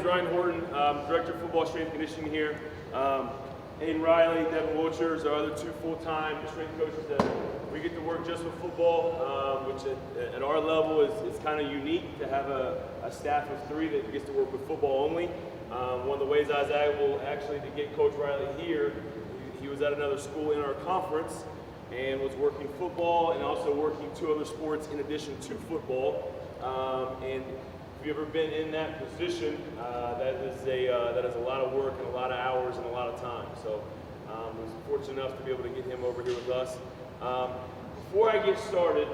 is Ryan Horton, Director of Football Strength and Conditioning here. Aiden Riley, Devin Wiltshire are other two full-time strength coaches that we get to work just with football, which at our level is kind of unique to have a staff of 3 that gets to work with football only. One of the ways I was able actually to get Coach Riley here, he was at another school in our conference and was working football and also working 2 other sports in addition to football. And if you've ever been in that position, that is a lot of work and a lot of hours and a lot of time. So I was fortunate enough to be able to get him over here with us. Before I get started,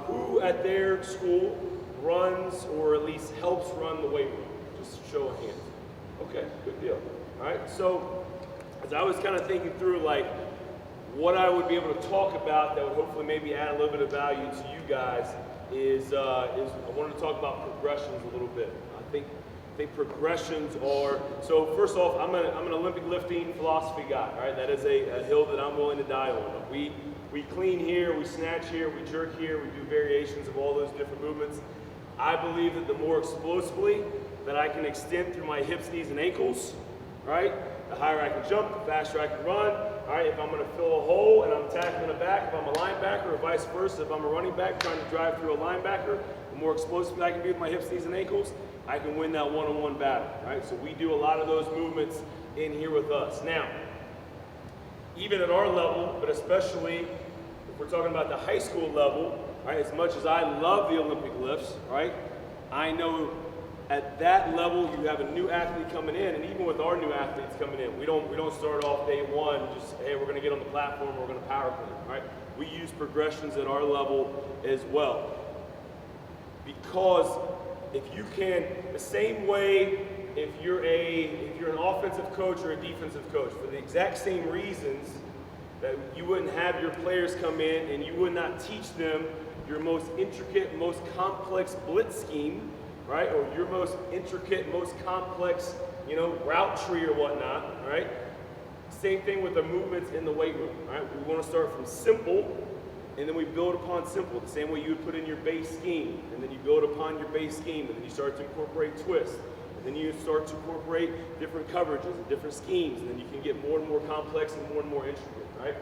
who at their school runs or at least helps run the weight room? Just show of hands. Okay, good deal. All right, so as I was kind of thinking through like what I would be able to talk about that would hopefully maybe add a little bit of value to you guys is I wanted to talk about progressions a little bit. I think progressions are, so first off, I'm an Olympic lifting philosophy guy, right? That is a hill that I'm willing to die on. We clean here, we snatch here, we jerk here, we do variations of all those different movements. I believe that the more explosively that I can extend through my hips, knees, and ankles, right? The higher I can jump, the faster I can run. All right, if I'm going to fill a hole and I'm tackling the back, if I'm a linebacker or vice versa, if I'm a running back trying to drive through a linebacker, the more explosive I can be with my hips, knees, and ankles, I can win that one-on-one battle, right? So we do a lot of those movements in here with us. Now, even at our level, but especially if we're talking about the high school level, right, as much as I love the Olympic lifts, right, I know at that level, you have a new athlete coming in, and even with our new athletes coming in, we don't start off day one just, hey, we're going to get on the platform, we're going to power clean, right? We use progressions at our level as well. Because if you can, the same way if you're an offensive coach or a defensive coach, for the exact same reasons that you wouldn't have your players come in and you would not teach them your most intricate, most complex blitz scheme, right? Or your most intricate, most complex, route tree or whatnot, right? Same thing with the movements in the weight room, right? We want to start from simple, and then we build upon simple, the same way you would put in your base scheme, and then you build upon your base scheme, and then you start to incorporate twists, and then you start to incorporate different coverages and different schemes, and then you can get more and more complex and more intricate, right?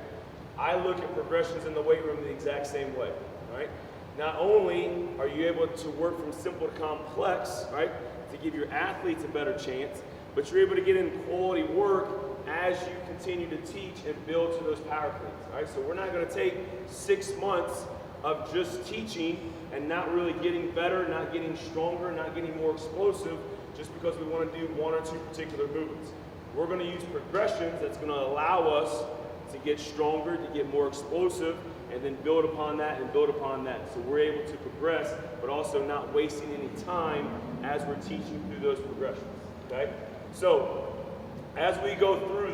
I look at progressions in the weight room the exact same way, right? Not only are you able to work from simple to complex, right, to give your athletes a better chance, but you're able to get in quality work as you continue to teach and build to those power cleans, right? So we're not going to take 6 months of just teaching and not really getting better, not getting stronger, not getting more explosive just because we want to do 1 or 2 particular movements. We're going to use progressions that's going to allow us to get stronger, to get more explosive, and then build upon that and build upon that. So we're able to progress, but also not wasting any time as we're teaching through those progressions, okay? So as we go through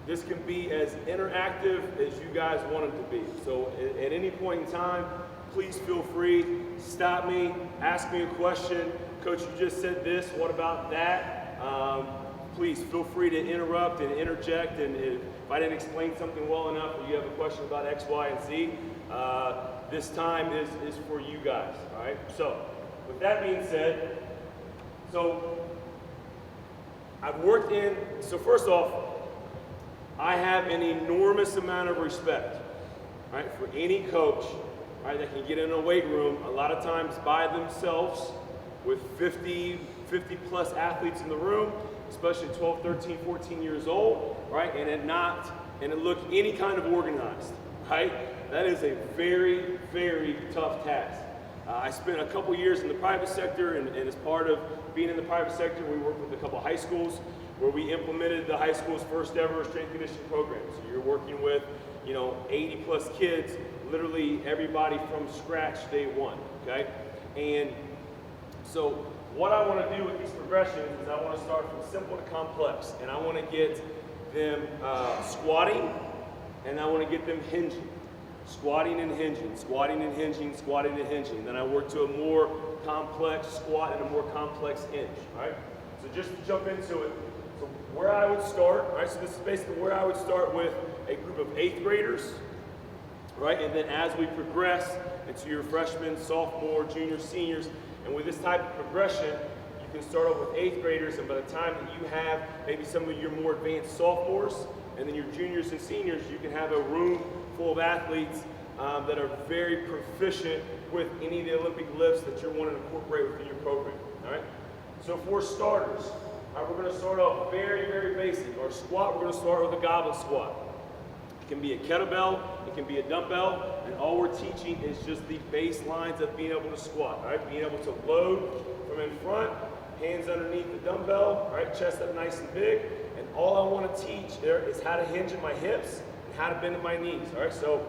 this can be as interactive as you guys want it to be. So at any point in time, please feel free, stop me, ask me a question. Coach, you just said this, what about that? Please feel free to interrupt and interject, and if I didn't explain something well enough or you have a question about X, Y, and Z, this time is for you guys, all right? So with that being said, so first off, I have an enormous amount of respect, right, for any coach, right, that can get in a weight room a lot of times by themselves with 50 plus athletes in the room, especially 12, 13, 14 years old, right, and it look any kind of organized, right? That is a very, very tough task. I spent a couple years in the private sector, and as part of being in the private sector, we worked with a couple high schools where we implemented the high school's first ever strength conditioning program. So you're working with, 80 plus kids, literally everybody from scratch day one, okay? And so what I want to do with these progressions is I want to start from simple to complex, and I want to get them squatting, and I want to get them hinging. Squatting and hinging, squatting and hinging, squatting and hinging. Then I work to a more complex squat and a more complex hinge, right? So just to jump into it, so where I would start, right? So this is basically where I would start with a group of 8th graders, right? And then as we progress into your freshmen, sophomore, junior, seniors, and with this type of progression, you can start off with 8th graders, and by the time that you have maybe some of your more advanced sophomores, and then your juniors and seniors, you can have a room full of athletes that are very proficient with any of the Olympic lifts that you're wanting to incorporate within your program, all right? So for starters, all right, we're gonna start off very, very basic. Our squat, we're gonna start with a goblet squat. It can be a kettlebell, it can be a dumbbell, and all we're teaching is just the baselines of being able to squat, all right? Being able to load from in front, hands underneath the dumbbell, all right? Chest up nice and big, and all I wanna teach there is how to hinge at my hips and how to bend at my knees, all right? So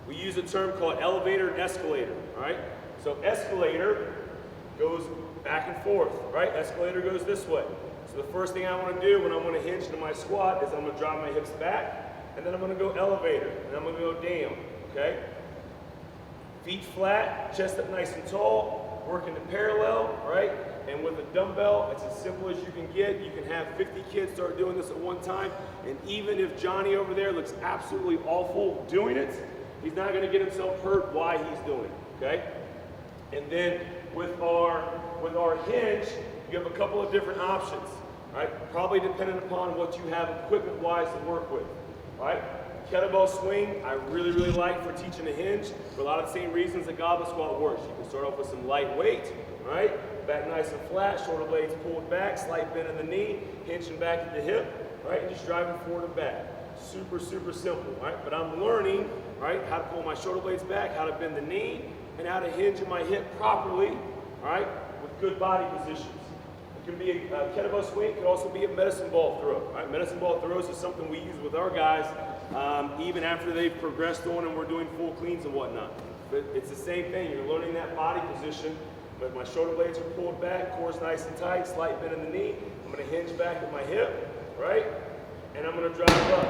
we use a term called elevator and escalator, all right? So escalator goes back and forth, right? Escalator goes this way. So the first thing I want to do when I'm going to hinge into my squat is I'm going to drop my hips back, and then I'm going to go elevator, and I'm going to go down, okay? Feet flat, chest up nice and tall, working the parallel, right? And with a dumbbell, it's as simple as you can get. You can have 50 kids start doing this at one time, and even if Johnny over there looks absolutely awful doing it, he's not going to get himself hurt while he's doing it, okay? And then with our hinge, you have a couple of different options, right? Probably dependent upon what you have equipment-wise to work with, right? Kettlebell swing, I really, really like for teaching a hinge for a lot of the same reasons that goblet squat works. You can start off with some light weight, right? Back nice and flat, shoulder blades pulled back, slight bend in the knee, hinging back at the hip, right? And just driving forward and back. Super, super simple, right? But I'm learning, right, how to pull my shoulder blades back, how to bend the knee, and how to hinge in my hip properly, all right, with good body positions. It can be a kettlebell swing, it can also be a medicine ball throw, right? Medicine ball throws is something we use with our guys even after they've progressed on and we're doing full cleans and whatnot. But it's the same thing, you're learning that body position, but my shoulder blades are pulled back, core's nice and tight, slight bend in the knee. I'm gonna hinge back at my hip, right? And I'm gonna drive up.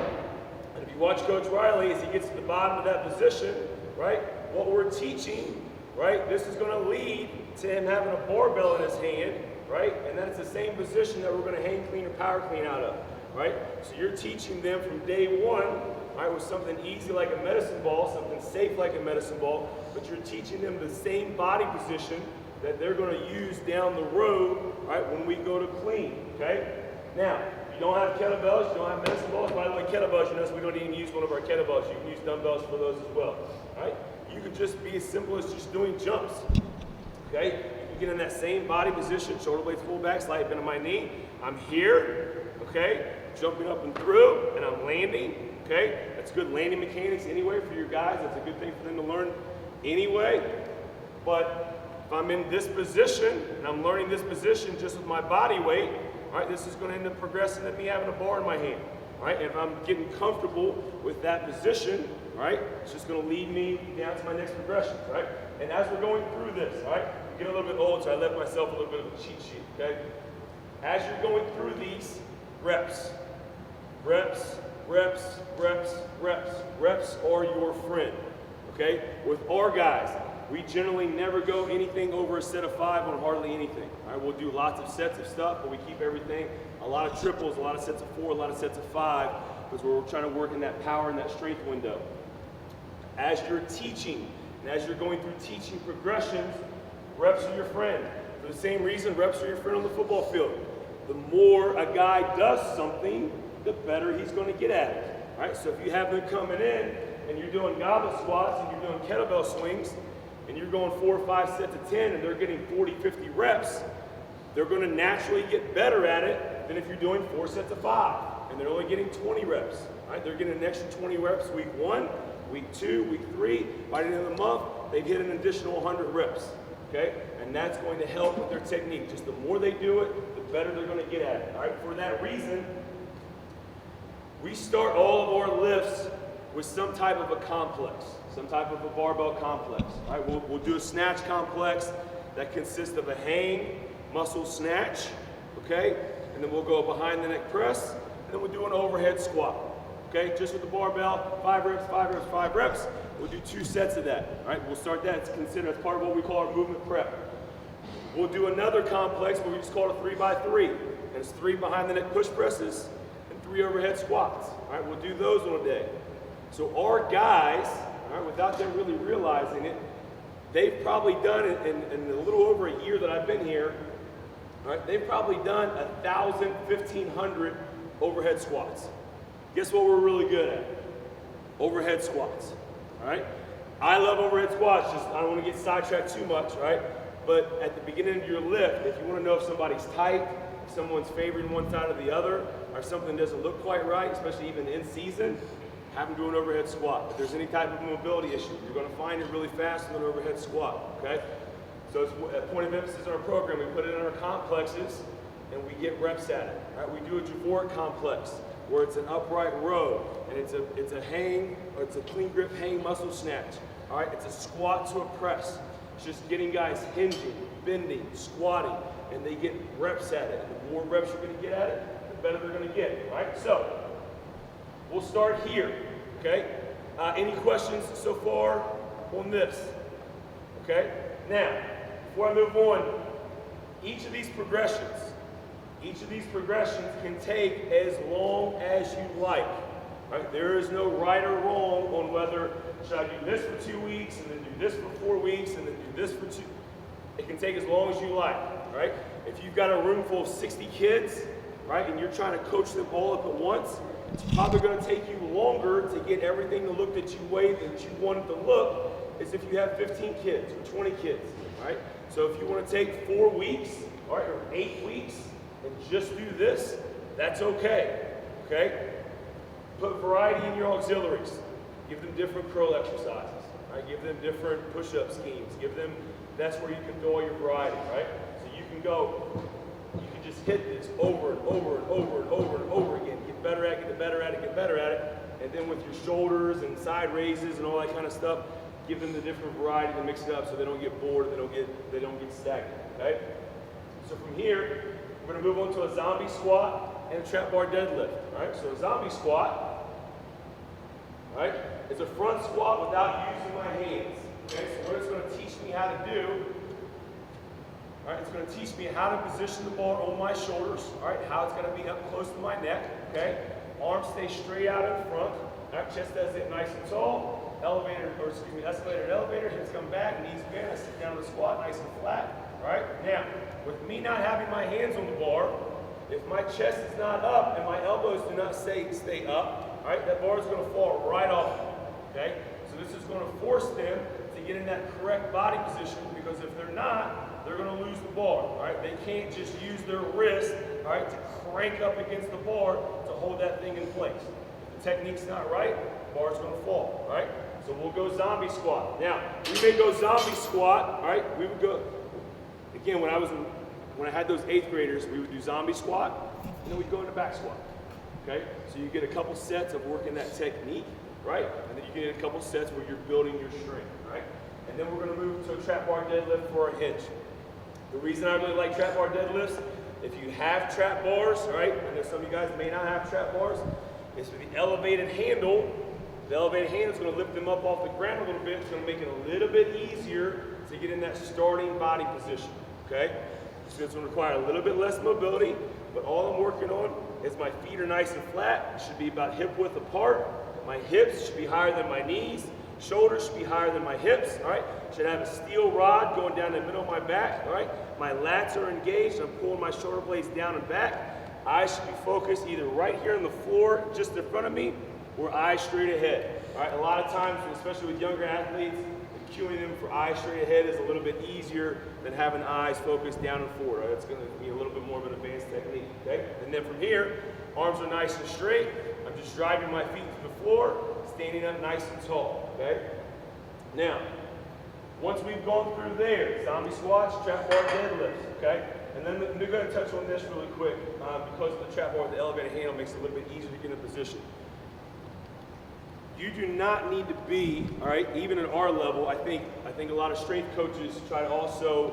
And if you watch Coach Riley, as he gets to the bottom of that position, right, what we're teaching, right, this is gonna lead to him having a barbell in his hand, right, and that's the same position that we're gonna hang clean or power clean out of, right? So you're teaching them from day one, right, with something easy like a medicine ball, something safe like a medicine ball, but you're teaching them the same body position that they're gonna use down the road, right, when we go to clean, okay? Now, you don't have kettlebells, you don't have medicine balls. By the way, kettlebells, you notice we don't even use one of our kettlebells. You can use dumbbells for those as well, right? You can just be as simple as just doing jumps, okay? You can get in that same body position, shoulder blades pulled back, slight bend of my knee. I'm here, okay? Jumping up and through, and I'm landing, okay? That's good landing mechanics anyway for your guys. That's a good thing for them to learn anyway. But if I'm in this position, and I'm learning this position just with my body weight, all right, this is going to end up progressing to me having a bar in my hand. All right, and if I'm getting comfortable with that position, all right, it's just going to lead me down to my next progression, right? And as we're going through this, all right, I'm getting a little bit old, so I left myself a little bit of a cheat sheet, okay? As you're going through these reps, reps, reps, reps, reps, reps are your friend, okay? With our guys, we generally never go anything over a set of 5 on hardly anything. All right, we'll do lots of sets of stuff, but we keep everything, a lot of triples, a lot of sets of 4, a lot of sets of 5, because we're trying to work in that power and that strength window. As you're teaching, and as you're going through teaching progressions, reps are your friend. For the same reason, reps are your friend on the football field. The more a guy does something, the better he's going to get at it. All right, so if you have them coming in, and you're doing goblet squats, and you're doing kettlebell swings, and you're going 4 or 5 sets of 10 and they're getting 40, 50 reps, they're going to naturally get better at it than if you're doing 4 sets of 5 and they're only getting 20 reps. Right? They're getting an extra 20 reps week 1, week 2, week 3. By the end of the month, they've hit an additional 100 reps. Okay? And that's going to help with their technique. Just the more they do it, the better they're going to get at it. All right? For that reason, we start all of our lifts with some type of a complex, some type of a barbell complex. All right, we'll do a snatch complex that consists of a hang, muscle snatch, okay? And then we'll go behind the neck press, and then we'll do an overhead squat, okay? Just with the barbell, 5 reps, 5 reps, 5 reps. We'll do 2 sets of that, all right? We'll start that, it's considered as part of what we call our movement prep. We'll do another complex where we just call it a 3x3, and it's 3 behind the neck push presses and 3 overhead squats, all right? We'll do those on a day. So our guys, all right, without them really realizing it, they've probably done it in a little over a year that I've been here, right? They've probably done 1,000, 1,500 overhead squats. Guess what we're really good at? Overhead squats, all right? I love overhead squats, just I don't want to get sidetracked too much, right? But at the beginning of your lift, if you want to know if somebody's tight, if someone's favoring one side or the other, or something doesn't look quite right, especially even in season, have them do an overhead squat. If there's any type of mobility issue, you're going to find it really fast in an overhead squat, okay? So it's a point of emphasis in our program. We put it in our complexes, and we get reps at it, right? We do a Javoric complex, where it's an upright row, and it's a hang, or it's a clean grip hang muscle snatch, all right? It's a squat to a press. It's just getting guys hinging, bending, squatting, and they get reps at it. And the more reps you're gonna get at it, the better they're gonna get, right? So, we'll start here, okay? Any questions so far on this? Okay? Now, before I move on, each of these progressions can take as long as you like, right? There is no right or wrong on whether should I do this for 2 weeks and then do this for 4 weeks and then do this for 2. It can take as long as you like, right? If you've got a room full of 60 kids, right, and you're trying to coach them all up at once, it's probably going to take you longer to get everything to look that you want it to look as if you have 15 kids or 20 kids, right? So if you want to take 4 weeks, all right, or 8 weeks, and just do this, that's okay, okay? Put variety in your auxiliaries. Give them different curl exercises, right? Give them different push-up schemes. That's where you can do all your variety, right? So you can just hit this over and over and over and over and over again. Get better at it, get better at it, get better at it. And then with your shoulders and side raises and all that kind of stuff, give them the different variety to mix it up so they don't get bored, they don't get stagnant, okay? So from here, we're gonna move on to a zombie squat and a trap bar deadlift, right? So a zombie squat, right, is a front squat without using my hands, okay? So what it's gonna teach me how to do, all right, it's gonna teach me how to position the bar on my shoulders, all right, how it's gonna be up close to my neck, okay? Arms stay straight out in front, all right, chest does it nice and tall, escalator and elevator, hips come back, knees bend, I sit down in the squat nice and flat, all right? Now, with me not having my hands on the bar, if my chest is not up and my elbows do not stay up, all right, that bar is going to fall right off, okay? So this is going to force them to get in that correct body position because if they're not, they're going to lose the bar, all right? They can't just use their wrist, all right, to crank up against the bar to hold that thing in place. If the technique's not right, the bar's going to fall, all right? So we'll go zombie squat. Now, we may go zombie squat, all right? We would go, again, when I had those 8th graders, we would do zombie squat, and then we'd go into back squat, okay? So you get a couple sets of working that technique, right? And then you get a couple sets where you're building your strength, right? And then we're gonna move to a trap bar deadlift for a hinge. The reason I really like trap bar deadlifts, if you have trap bars, right? I know some of you guys may not have trap bars, is for the elevated handle. The elevated handle is gonna lift them up off the ground a little bit. It's gonna make it a little bit easier to get in that starting body position, okay? So it's gonna require a little bit less mobility, but all I'm working on is my feet are nice and flat. It should be about hip width apart. My hips should be higher than my knees. Shoulders should be higher than my hips, all right? Should have a steel rod going down the middle of my back, all right? My lats are engaged. I'm pulling my shoulder blades down and back. Eyes should be focused either right here on the floor, just in front of me, or eyes straight ahead, all right? A lot of times, especially with younger athletes, cueing them for eyes straight ahead is a little bit easier than having eyes focused down and forward. Right? It's going to be a little bit more of an advanced technique, okay? And then from here, arms are nice and straight. I'm just driving my feet to the floor, standing up nice and tall, okay? Now, once we've gone through there, zombie squats, trap bar deadlifts, okay? And then we're going to touch on this really quick because of the trap bar with the elevated handle makes it a little bit easier to get in position. You do not need to be, all right, even at our level, I think a lot of strength coaches try to also,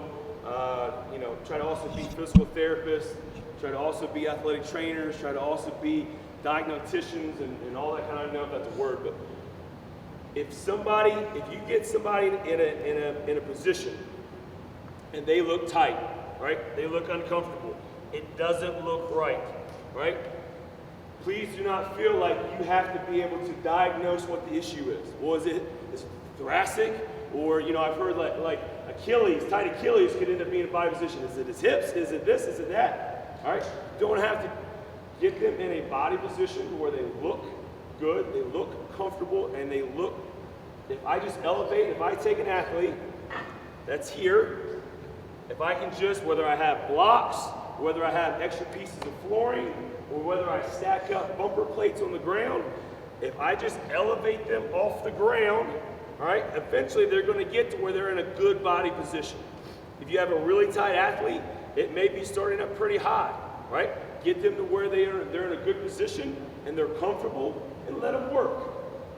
be physical therapists, try to also be athletic trainers, try to also be diagnosticians and all that kind of, I don't know if that's a word, but if you get somebody in a position and they look tight, right, they look uncomfortable, it doesn't look right? Please do not feel like you have to be able to diagnose what the issue is. Well, is it thoracic? Or, I've heard like Achilles, tight Achilles could end up being in body position. Is it his hips? Is it this? Is it that? All right? Don't have to get them in a body position where they look good, they look comfortable, and they look, if I just elevate, if I take an athlete that's here, if I can just, whether I have blocks, whether I have extra pieces of flooring, or whether I stack up bumper plates on the ground, if I just elevate them off the ground, all right, eventually they're going to get to where they're in a good body position. If you have a really tight athlete, it may be starting up pretty high, right? Get them to where they're in a good position and they're comfortable, and let them work,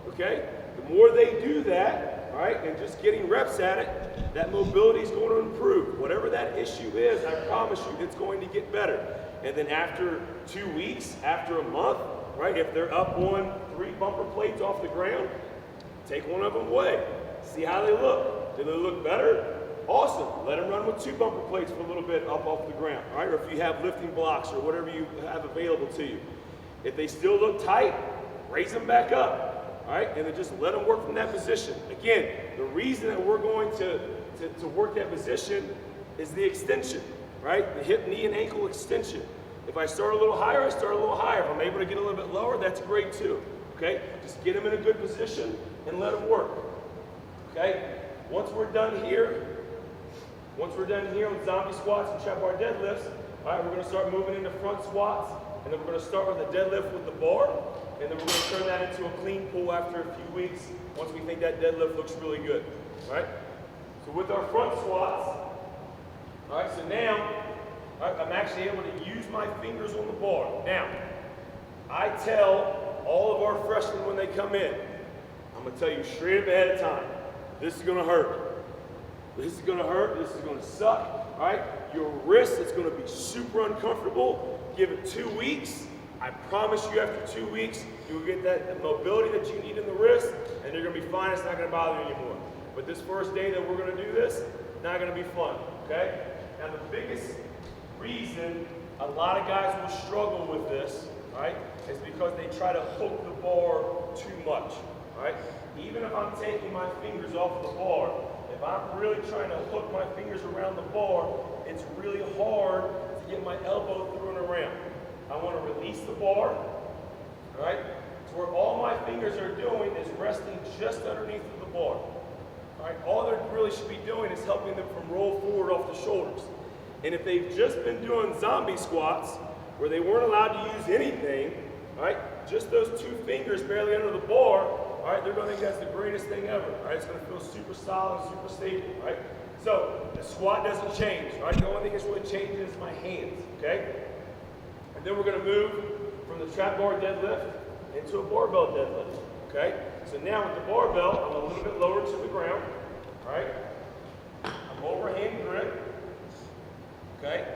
okay? The more they do that, all right, and just getting reps at it, that mobility is going to improve. Whatever that issue is, I promise you, it's going to get better. And then after 2 weeks, after a month, right, if they're up on 3 bumper plates off the ground, take one of them away. See how they look. Do they look better? Awesome. Let them run with 2 bumper plates for a little bit up off the ground, right? Or if you have lifting blocks or whatever you have available to you. If they still look tight, raise them back up, all right? And then just let them work from that position. Again, the reason that we're going to work that position is the extension, right? The hip, knee, and ankle extension. If I start a little higher, I start a little higher. If I'm able to get a little bit lower, that's great too, okay? Just get them in a good position and let them work, okay? Once we're done here with zombie squats and trap bar deadlifts, all right, we're gonna start moving into front squats, and then we're gonna start with a deadlift with the bar, and then we're gonna turn that into a clean pull after a few weeks, once we think that deadlift looks really good, all right? So with our front squats, all right, so now, all right, I'm actually able to use my fingers on the bar. Now, I tell all of our freshmen when they come in, I'm gonna tell you straight up ahead of time, this is gonna hurt. This is gonna hurt, this is gonna suck, all right? Your wrist is gonna be super uncomfortable. Give it 2 weeks. I promise you after 2 weeks, you'll get that mobility that you need in the wrist, and you're gonna be fine, it's not gonna bother you anymore. But this first day that we're gonna do this, not gonna be fun, okay? Now the biggest reason a lot of guys will struggle with this, right, is because they try to hook the bar too much, right? Even if I'm taking my fingers off the bar, if I'm really trying to hook my fingers around the bar, it's really hard to get my elbow through and around. I want to release the bar, all right? So where all my fingers are doing is resting just underneath of the bar. All right? All they really should be doing is helping them from roll forward off the shoulders. And if they've just been doing zombie squats, where they weren't allowed to use anything, all right? Just those 2 fingers barely under the bar, all right, they're going to think that's the greatest thing ever, all right? It's going to feel super solid, super stable, right? So the squat doesn't change, all right? The only thing that's really changing is my hands, okay? And then we're going to move from the trap bar deadlift into a barbell deadlift, okay? So now with the barbell, I'm a little bit lower to the ground, all right? I'm overhand grip, okay?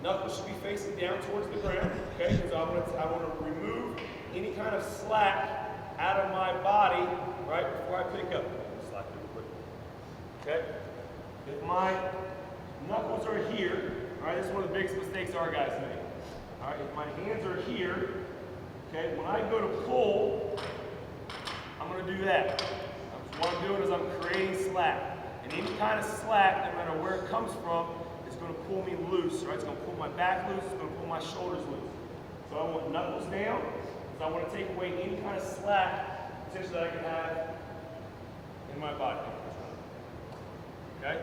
Knuckles should be facing down towards the ground, okay? Because I want to remove any kind of slack out of my body, right, before I pick up. Slack real quick. Okay? If my knuckles are here, all right, this is one of the biggest mistakes our guys make. All right, if my hands are here, okay, when I go to pull, I'm going to do that. So what I'm doing is I'm creating slack. And any kind of slack, no matter where it comes from, is going to pull me loose, right? It's going to pull my back loose, it's going to pull my shoulders loose. So I want knuckles down, because I want to take away any kind of slack potentially that I can have in my body. Okay?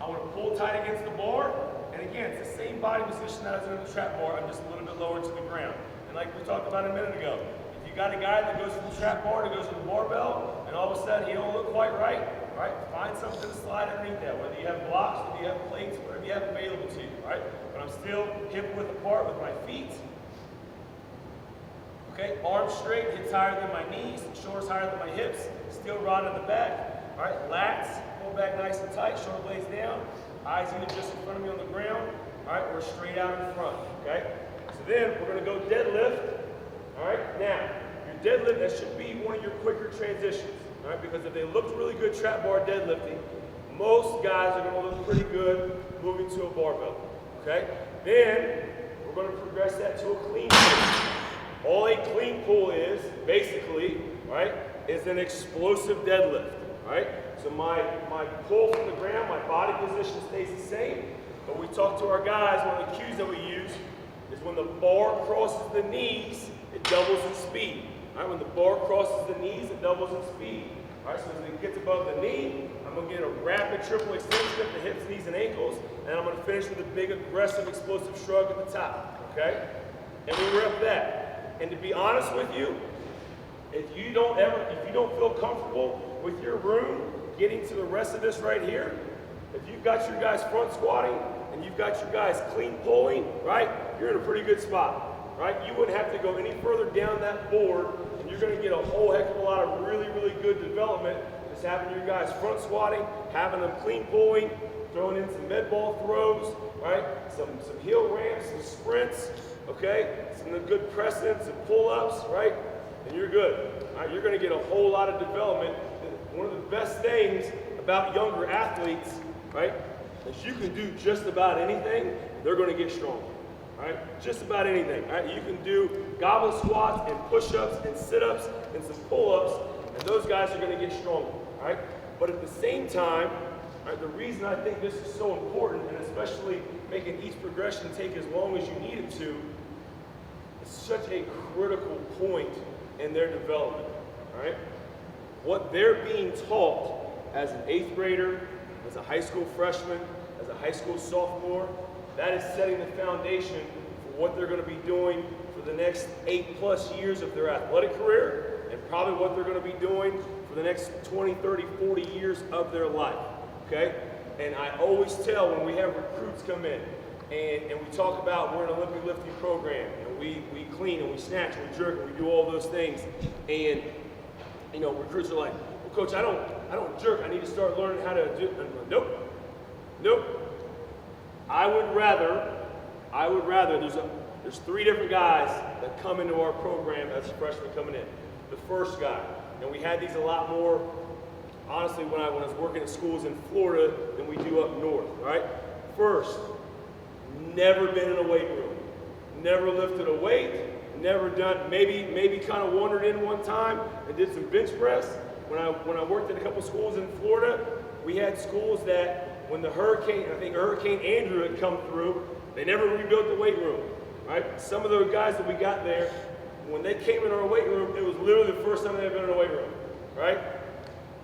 I want to pull tight against the bar, and again, it's the same body position that I was in the trap bar, I'm just a little bit lower to the ground. And like we talked about a minute ago, if you got a guy that goes from the trap bar to goes to the barbell, and all of a sudden he don't look quite right, find something to slide underneath that, whether you have blocks, whether you have plates, whatever you have available to you, right? But I'm still hip width apart with my feet. Okay, arms straight, hips higher than my knees, shoulders higher than my hips, still rod in the back. All right, lats, pull back nice and tight, shoulder blades down, eyes either just in front of me on the ground, all right, or straight out in front, okay? So then we're gonna go deadlift, all right? Now, your deadlift, that should be one of your quicker transitions, all right? Because if they looked really good trap bar deadlifting, most guys are gonna look pretty good moving to a barbell, okay? Then, we're gonna progress that to a clean pull. All a clean pull is, basically, right, is an explosive deadlift, right? So my pull from the ground, my body position stays the same, but we talk to our guys, one of the cues that we use is when the bar crosses the knees, it doubles in speed. All right, when the bar crosses the knees, it doubles in speed. All right, so as it gets above the knee, I'm going to get a rapid triple extension of the hips, knees, and ankles, and I'm going to finish with a big, aggressive, explosive shrug at the top, okay? And we rep that. And to be honest with you, if you don't feel comfortable with your room getting to the rest of this right here, if you've got your guys front squatting and you've got your guys clean pulling, right, you're in a pretty good spot, right? You wouldn't have to go any further down that board, and you're going to get a whole heck of a lot of really, really good development just having your guys front squatting, having them clean pulling, throwing in some med ball throws, right? Some heel ramps, some sprints, okay? Some good press-ins, some pull-ups, right? And you're good. All right? You're going to get a whole lot of development. One of the best things about younger athletes, right, is you can do just about anything, they're going to get stronger. Right? Just about anything. Right? You can do goblet squats and push-ups and sit-ups and some pull-ups, and those guys are going to get stronger. Right? But at the same time, right, the reason I think this is so important, and especially making each progression take as long as you need it to, is such a critical point in their development. Right? What they're being taught as an 8th grader, as a high school freshman, as a high school sophomore, that is setting the foundation for what they're going to be doing for the next 8+ years of their athletic career, and probably what they're going to be doing for the next 20, 30, 40 years of their life, okay? And I always tell when we have recruits come in, and we talk about we're an Olympic lifting program, and we clean, and we snatch, and we jerk, and we do all those things, and, you know, recruits are like, well, Coach, I don't jerk, I need to start learning how to do it. And I'm like, nope. I would rather, there's 3 different guys that come into our program as freshmen coming in. The first guy, and we had these a lot more, honestly, when I was working at schools in Florida than we do up north, right? First, never been in a weight room, never lifted a weight, never done, maybe kind of wandered in one time and did some bench press. When I worked at a couple schools in Florida, we had schools that when the hurricane, I think Hurricane Andrew had come through, they never rebuilt the weight room, right? Some of those guys that we got there, when they came in our weight room, it was literally the first time they'd been in a weight room, right?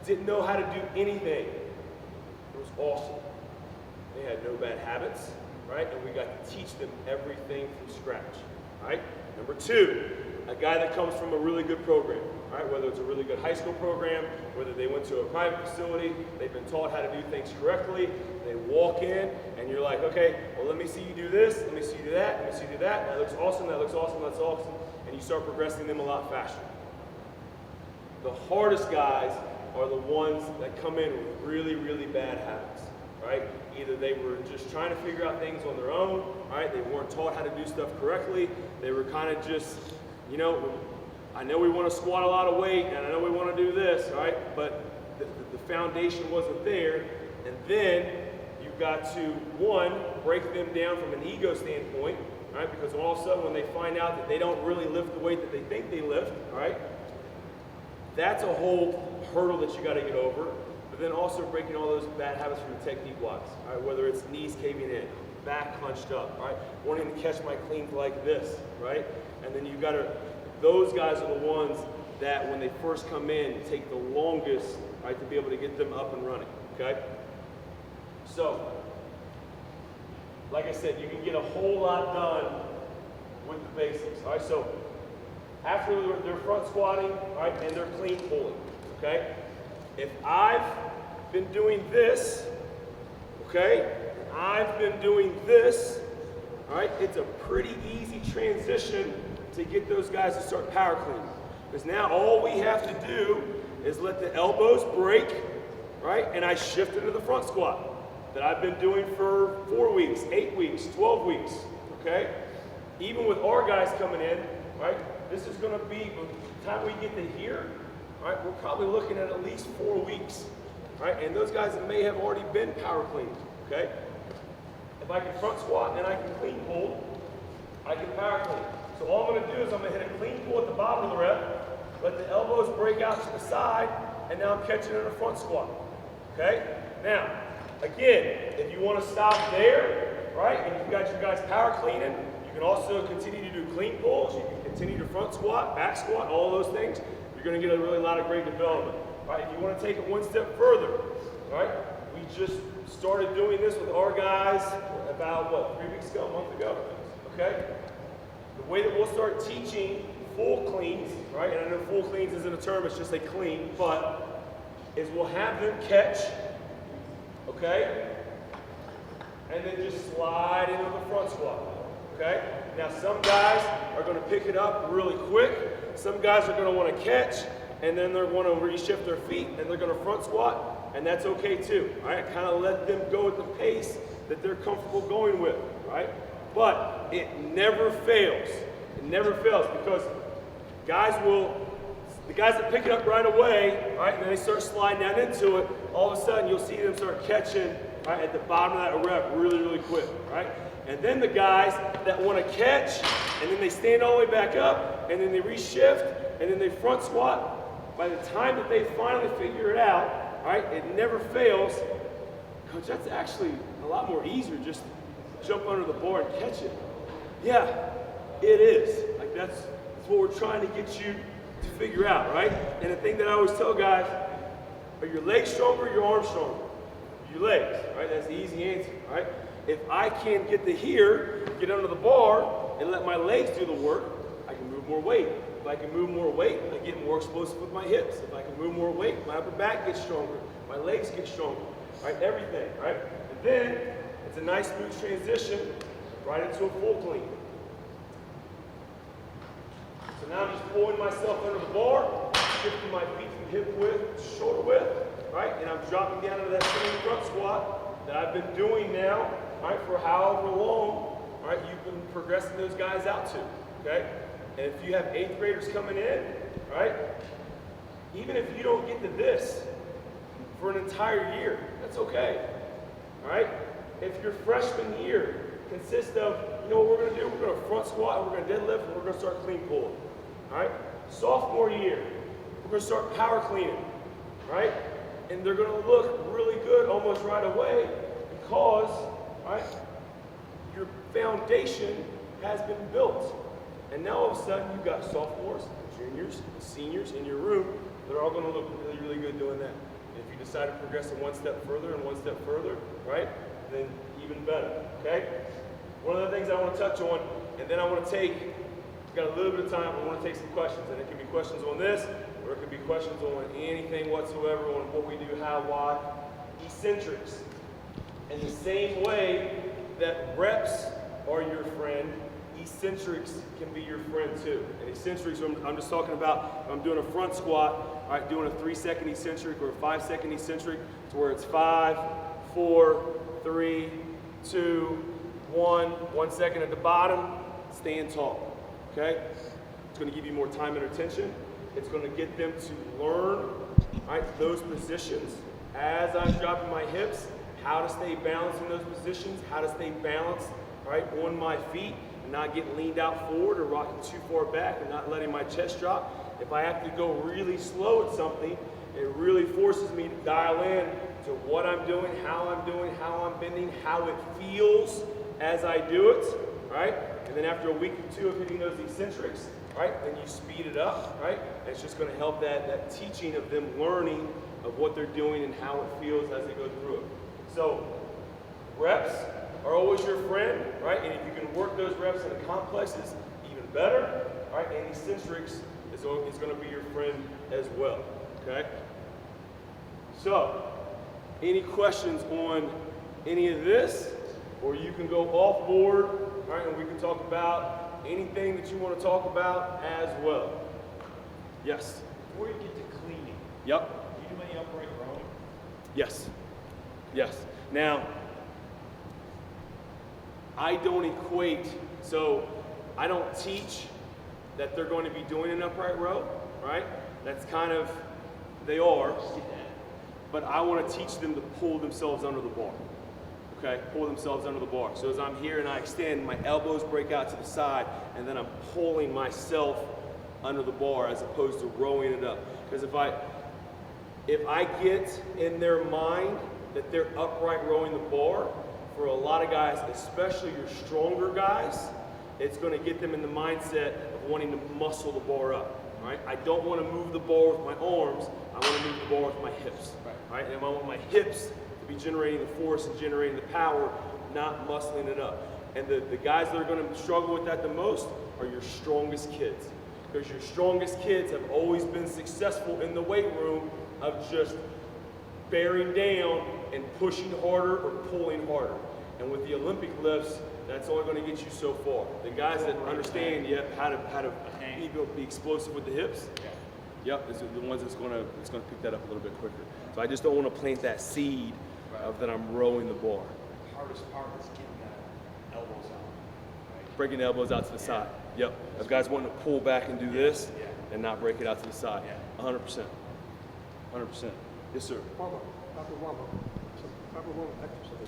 Didn't know how to do anything. It was awesome. They had no bad habits, right? And we got to teach them everything from scratch, right? Number 2, a guy that comes from a really good program, right? Whether it's a really good high school program, whether they went to a private facility, they've been taught how to do things correctly, they walk in, and you're like, okay, well, let me see you do this, let me see you do that, let me see you do that, that looks awesome, that's awesome, and you start progressing them a lot faster. The hardest guys are the ones that come in with really, really bad habits, right? Either they were just trying to figure out things on their own, right? They weren't taught how to do stuff correctly, they were kind of just, you know, I know we want to squat a lot of weight, and I know we want to do this, right? But the foundation wasn't there, and then you've got to, 1, break them down from an ego standpoint, right? Because all of a sudden when they find out that they don't really lift the weight that they think they lift, right? That's a whole hurdle that you got to get over. But then also breaking all those bad habits from technique-wise, right? Whether it's knees caving in, back hunched up, right? Wanting to catch my cleans like this, right? And then you've got to, those guys are the ones that when they first come in take the longest, right, to be able to get them up and running, okay? So, like I said, you can get a whole lot done with the basics, all right? So, after they're front squatting, all right, and they're clean pulling, okay? If I've been doing this, okay, I've been doing this, all right, it's a pretty easy transition to get those guys to start power cleaning. Because now all we have to do is let the elbows break, right, and I shift into the front squat that I've been doing for 4 weeks, 8 weeks, 12 weeks, okay? Even with our guys coming in, right, this is going to be, by the time we get to here, right, we're probably looking at least 4 weeks, right? And those guys may have already been power cleaned, okay? If I can front squat and I can clean pull, I can power clean. So all I'm going to do is I'm going to hit a clean pull at the bottom of the rep, let the elbows break out to the side, and now I'm catching in a front squat. Okay? Now, again, if you want to stop there, right, and you've got your guys power cleaning, you can also continue to do clean pulls, you can continue to front squat, back squat, all those things. You're going to get a really lot of great development. Right? If you want to take it one step further, right, we just started doing this with our guys about, what, 3 weeks ago, a month ago? Okay? The way that we'll start teaching full cleans, right, and I know full cleans isn't a term, it's just a clean, but is we'll have them catch, okay, and then just slide into the front squat, okay? Now some guys are going to pick it up really quick, some guys are going to want to catch, and then they're going to reshift their feet, and they're going to front squat, and that's okay too, all right? Kind of let them go at the pace that they're comfortable going with, right? But it never fails. It never fails because the guys that pick it up right away, right, and then they start sliding down into it, all of a sudden you'll see them start catching, right, at the bottom of that rep really, really quick, right? And then the guys that want to catch, and then they stand all the way back up, and then they reshift, and then they front squat. By the time that they finally figure it out, right, it never fails. Coach, that's actually a lot more easier just to jump under the bar and catch it. Yeah, it is. Like that's what we're trying to get you to figure out, right? And the thing that I always tell guys, are your legs stronger or your arms stronger? Your legs, right? That's the easy answer, right? If I can get to here, get under the bar, and let my legs do the work, I can move more weight. If I can move more weight, I get more explosive with my hips. If I can move more weight, my upper back gets stronger. My legs get stronger, right? Everything, right? And then it's a nice smooth transition right into a full clean. So now I'm just pulling myself under the bar, shifting my feet from hip width to shoulder width, right? And I'm dropping down into that same front squat that I've been doing now, right, for however long, right, you've been progressing those guys out to, okay? And if you have 8th graders coming in, right, even if you don't get to this for an entire year, that's okay, all right? If your freshman year consists of, you know what we're going to do? We're going to front squat, and we're going to deadlift, and we're going to start clean pulling, all right? Sophomore year, we're going to start power cleaning, right? And they're going to look really good almost right away because, right, your foundation has been built. And now all of a sudden you've got sophomores, juniors, seniors in your room that are all going to look really, really good doing that. And if you decide to progress it one step further and one step further, right, then even better, okay? One of the things I want to touch on, and then I want to take, we've got a little bit of time, I want to take some questions. And it can be questions on this, or it could be questions on anything whatsoever, on what we do, how, why. Eccentrics. In the same way that reps are your friend, eccentrics can be your friend too. And eccentrics, I'm just talking about, I'm doing a front squat, all right, doing a 3-second eccentric or a 5-second eccentric to where it's 5, 4, 3, 2, 1, 1 second at the bottom, stand tall, okay? It's gonna give you more time and attention. It's gonna get them to learn, all right, those positions as I'm dropping my hips, how to stay balanced in those positions, how to stay balanced, right, on my feet, and not get leaned out forward or rocking too far back and not letting my chest drop. If I have to go really slow at something, it really forces me to dial in to what I'm doing, how I'm bending, how it feels as I do it, right? And then after a week or two of hitting those eccentrics, right, then you speed it up, right? And it's just gonna help that teaching of them learning of what they're doing and how it feels as they go through it. So reps are always your friend, right? And if you can work those reps in the complexes, even better, right? And eccentrics is going to be your friend as well, okay? So, any questions on any of this? Or you can go off board, right? And we can talk about anything that you want to talk about as well. Yes? Before you get to cleaning, yep. do you do any upright rowing? Yes. Yes. Now, I don't equate, so I don't teach that they're going to be doing an upright row, right? That's kind of, they are, but I want to teach them to pull themselves under the bar, okay? Pull themselves under the bar. So as I'm here and I extend, my elbows break out to the side, and then I'm pulling myself under the bar as opposed to rowing it up. Because if if I get in their mind that they're upright rowing the bar, for a lot of guys, especially your stronger guys, it's going to get them in the mindset of wanting to muscle the bar up, right? I don't want to move the bar with my arms. I want to move the bar with my hips, right? And I want my hips to be generating the force and generating the power, not muscling it up. And the guys that are going to struggle with that the most are your strongest kids. Because your strongest kids have always been successful in the weight room of just bearing down and pushing harder or pulling harder. And with the Olympic lifts, that's only going to get you so far. The guys that understand how to be explosive with the hips, is the ones that's going to pick that up a little bit quicker. So I just don't want to plant that seed of that I'm rowing the bar. The hardest part is getting that elbows out. Right? Breaking the elbows out to the side. Yep. If guys want to pull back and do this and not break it out to the side. 100%. 100%. Yes, sir. Warm-up. Proper warm-up. Some proper warm-up exercises.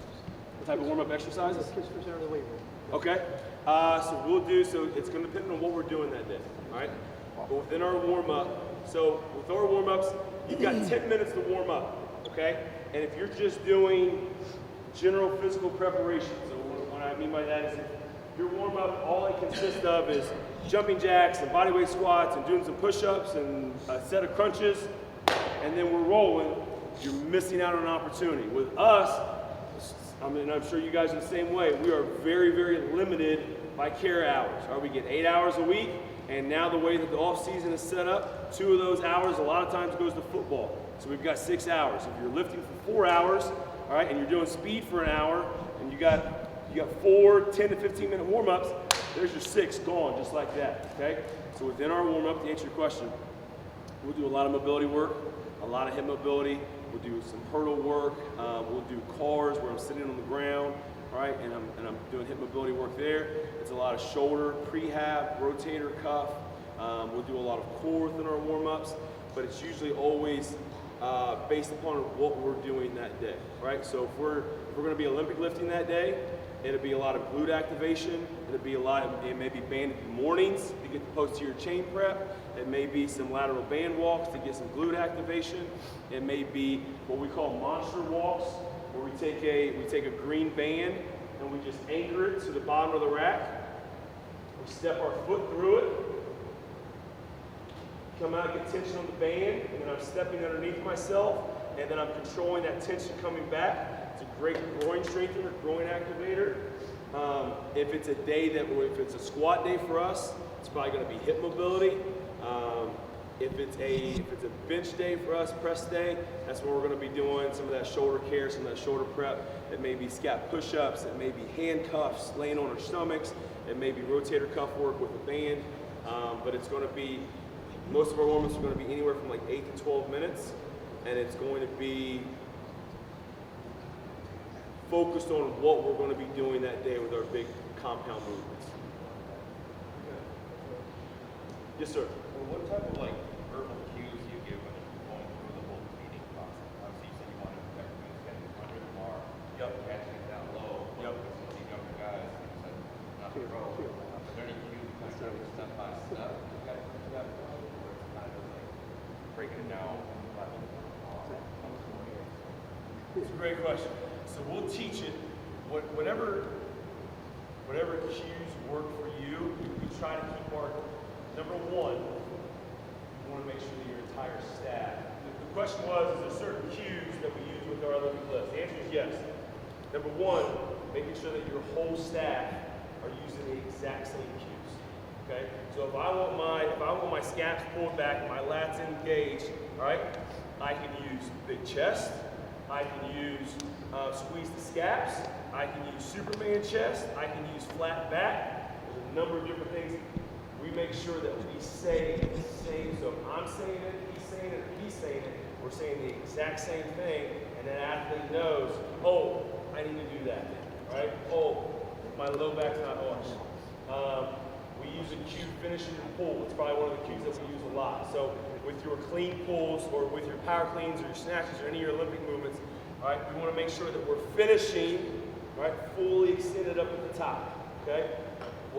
What type of warm-up exercises? Kids first out of the weight room. Okay. So it's going to depend on what we're doing that day, all right? But within our warm-up, so with our warm-ups, you've got 10 minutes to warm up, okay? And if you're just doing general physical preparation, so what I mean by that is if your warm-up, all it consists of is jumping jacks and bodyweight squats and doing some push-ups and a set of crunches, and then we're rolling, you're missing out on an opportunity. With us, I mean, I'm sure you guys are the same way. We are very, very limited by care hours. We get 8 hours a week, and now the way that the off season is set up, 2 of those hours a lot of times goes to football. So we've got 6 hours. If you're lifting for 4 hours, all right, and you're doing speed for an hour, and you got 4 10 to 15 minute warm-ups, there's your 6 gone just like that, okay? So within our warm-up, to answer your question, we'll do a lot of mobility work, a lot of hip mobility. We'll do some hurdle work. We'll do cars where I'm sitting on the ground, right? And I'm doing hip mobility work there. It's a lot of shoulder, prehab, rotator cuff. We'll do a lot of core within our warm-ups, but it's usually always based upon what we're doing that day, right? So if we're going to be Olympic lifting that day, it'll be a lot of glute activation. It may be banded mornings to get the posterior chain prep. It may be some lateral band walks to get some glute activation. It may be what we call monster walks, where we take a green band and we just anchor it to the bottom of the rack. We step our foot through it, come out, get tension on the band, and then I'm stepping underneath myself, and then I'm controlling that tension coming back. It's a great groin strengthener, groin activator. If it's a squat day for us, it's probably going to be hip mobility. If it's a bench day for us, press day, that's where we're going to be doing some of that shoulder care, some of that shoulder prep. It may be scap push-ups, it may be handcuffs, laying on our stomachs, it may be rotator cuff work with a band, but it's going to be, most of our warm-ups are going to be anywhere from like 8 to 12 minutes, and it's going to be focused on what we're going to be doing that day with our big compound movements. Yes, sir. Well, what type of verbal cues do you give when you're going through the whole feeding process? Obviously, you said you want to protect who's getting under the bar, catching it down low. Some of these younger guys, you said not to row. Are there any cues kind of step by step you got to do that flow, or it's kind of like breaking it down? It's a great question. So we'll teach it, whatever cues work for you, we try to keep our, number one, we want to make sure that your entire staff, the question was, is there certain cues that we use with our Olympic lifts? The answer is yes. Number one, making sure that your whole staff are using the exact same cues, okay? So if I want my scaps pulled back, my lats engaged, all right, I can use big chest, I can use squeeze the scaps, I can use Superman chest, I can use flat back. There's a number of different things. We make sure that we say the same. So if I'm saying it, he's saying it, we're saying the exact same thing, and an athlete knows, oh, I need to do that, right? Oh, my low back's not arched. We use a cue finishing your pull. It's probably one of the cues that we use a lot. So with your clean pulls or with your power cleans or your snatches or any of your Olympic movements, all right, we want to make sure that we're finishing, right, fully extended up at the top, okay?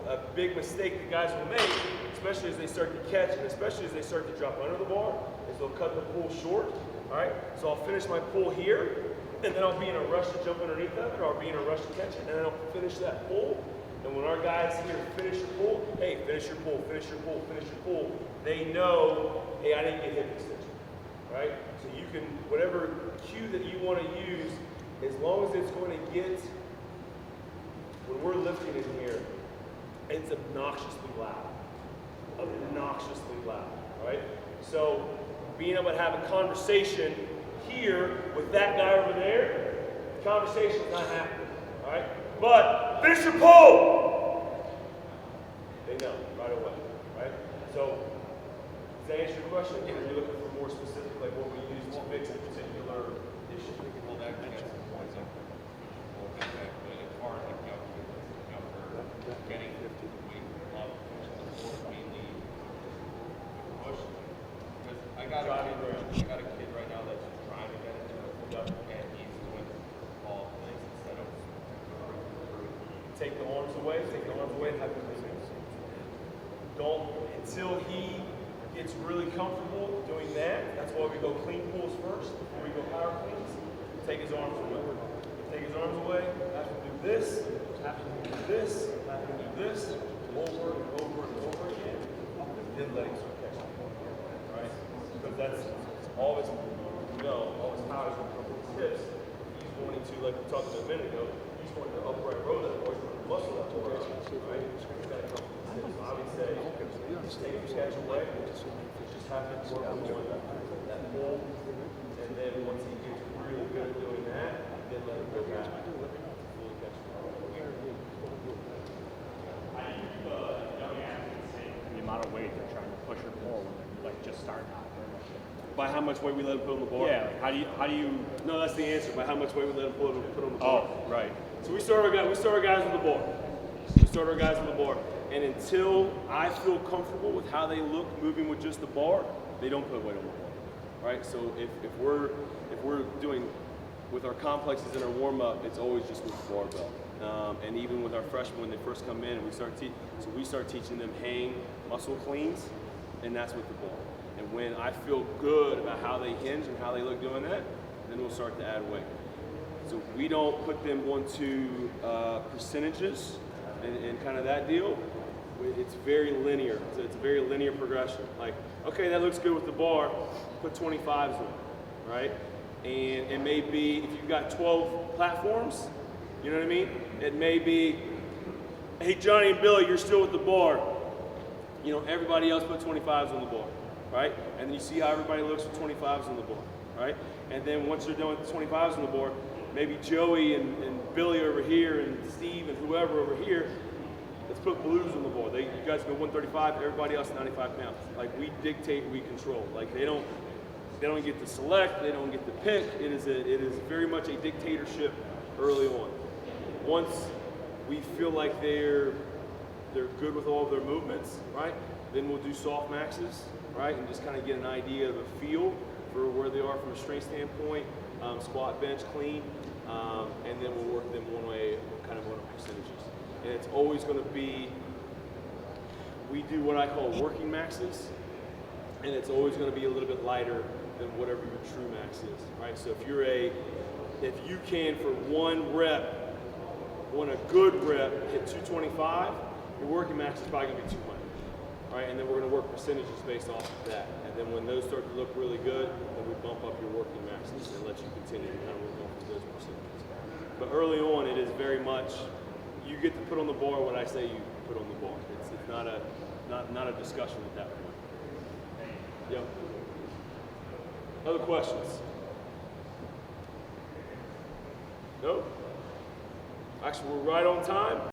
A big mistake that guys will make, especially as they start to catch and especially as they start to drop under the bar, is they'll cut the pull short, All right, so I'll finish my pull here, and then I'll be in a rush to jump underneath of it, or I'll be in a rush to catch it, and then I'll finish that pull. And when our guys here finish your pull, hey, finish your pull, finish your pull, finish your pull, they know, hey, I didn't get hip extension, right? So you can, whatever cue that you want to use, as long as it's going to get, when we're lifting in here, it's obnoxiously loud. Obnoxiously loud, right? So being able to have a conversation here with that guy over there, the conversation's not happening, all right? But finish your pull! They know right away, right? So does that answer your question? Or are you looking for more specific, like what we use to fix a particular issue? Well, that gets some points up. Well, that's but as far as like getting the weight up, mainly push. Because I got a kid right now that's trying to get into it, and he's doing all things instead of Take the arms away, and have him release. Don't, until he gets really comfortable doing that, that's why we go clean pulls first, before we go power cleans. Take his arms away. Take his arms away, have him do this, have him do this, have him do this, over and over and over again, then let him start catching. Right? Because that's all his, all his power is going to come from his hips. He's going to, like we talked about a minute ago, he's going to upright row that, or he's going to muscle that for us, right? He's got to come from his hips. So I would say, just take his catch away, just have him work on that pull, and then once he gets really good at doing that, then let him go back. Fully catch The amount of weight they're trying to push or pull when they're like just starting out. By how much weight we let him put on the bar? Yeah, like how do you? No, that's the answer. By how much weight we let him put on the bar. Oh, right. So we start our guys with the bar. We start our guys with the bar. And until I feel comfortable with how they look moving with just the bar, they don't put weight on the bar. Right? So if we're doing with our complexes in our warm up, it's always just with the barbell. And even with our freshmen when they first come in and we start teaching them hang muscle cleans, and that's with the bar. And when I feel good about how they hinge and how they look doing that, then we'll start to add weight. So we don't put them onto percentages and kind of that deal. It's very linear. So it's a very linear progression. Like, okay, that looks good with the bar, put 25s on, right? And it may be, if you've got 12 platforms, you know what I mean? It may be, hey, Johnny and Billy, you're still with the bar. You know, everybody else put 25s on the bar, right? And then you see how everybody looks with 25s on the bar, right? And then once you're done with the 25s on the board, maybe Joey and Billy over here and Steve and whoever over here, let's put blues on the board. You guys go 135, everybody else 95 pounds. Like, we dictate, we control. Like, they don't get to select, they don't get to pick. It is very much a dictatorship early on. Once we feel like they're good with all of their movements, right? Then we'll do soft maxes, right? And just kind of get an idea of a feel for where they are from a strength standpoint, squat, bench, clean, and then we'll work them one way, kind of on percentages. And it's always going to be, we do what I call working maxes, and it's always going to be a little bit lighter than whatever your true max is, right? So if you can for one rep, a good rep, hit 225, your working max is probably going to be 200, right? And then we're going to work percentages based off of that. And then when those start to look really good, then we bump up your working maxes and let you continue to kind of work off of those percentages. But early on, it is very much, you get to put on the bar what I say you put on the bar. It's not a discussion at that point. Yep. Other questions? Nope. Actually, we're right on time.